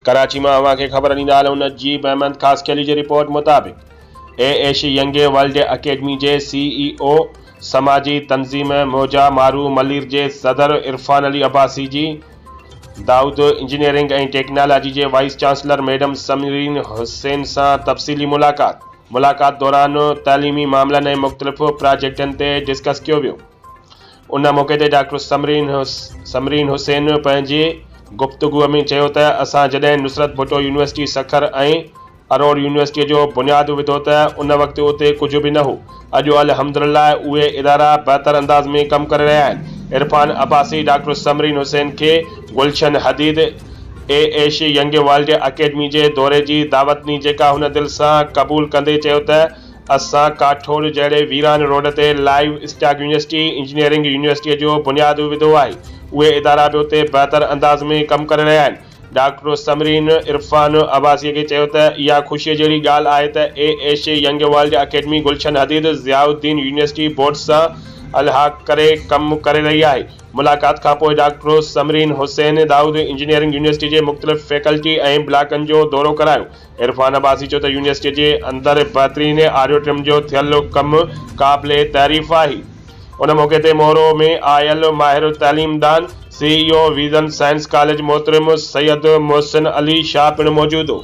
कराची में अवां खे ख़बर ॾींदा हलूं नजीब अहमद ख़ासकेली जी रिपोर्ट मुताबिक़ एश यंग वर्ल्ड अकेडमी के CEO समाजी तंज़ीम मौजा मारू मलिर के सदर इरफान अली अब्बासी जी दाऊद इंजीनियरिंग और टेक्नोलॉजी के wise chancellor madam Samreen Hussain से तफ़सीली मुलाकात दौरान तालीमी मामलन और मुख्तलिफ प्रोजेक्टन ते डिस्कस किया वियो। उन मौके ते डॉक्टर समरीन हुसैन पंहिंजी गुफ्तगू में चयो त असां जॾहिं नुसरत भुट्टो यूनिवर्सिटी सखर और अरोड़ यूनिवर्सिटी जो बुनियाद विधो त उन वक्त उते कुछ भी न हो। अॼु अल्हम्दुलिल्लाह उहे इदारा बेहतर अंदाज में कम कर रहा है। इरफान अब्बासी डॉक्टर समरीन हुसैन के गुलशन हदीद एश यंग वर्ल्ड अकेडमी के दौरे की दावत नी जेका हुन दिल से कबूल कंदे चयो त असां काठोड़ जड़े वीरान रोड ते live stock university engineering university जो बुनियाद विधो है। उहे इदारा भी उते बेहतर अंदाज में कम कर रहा है। डॉक्टर समरीन इरफान अब्बासी के चयो त इहा खुशी जहिड़ी ॻाल्हि आहे त एश यंग वर्ल्ड अकेडमी गुलशन हदीद ज़ियाउद्दीन यूनिवर्सिटी बोर्ड से अलहाक करे कम करे रही है। मुलाकात का पोइ doctor Samreen Hussain Dawood engineering university के मुख्तलिफ फैकल्टी और ब्लॉकन जो दौरो करायो। इरफान अब्बासी चयो त यूनिवर्सिटी के अंदर बेहतरीन ऑडिटोरियम जो थियल कम काबिले तारीफ़ है। उन मौके ते मोहरो में आयल माहिर तालीमदान CEO विजन साइंस कॉलेज मोहतरम सैयद मोहसिन अली शाह पिण मौजूद हो।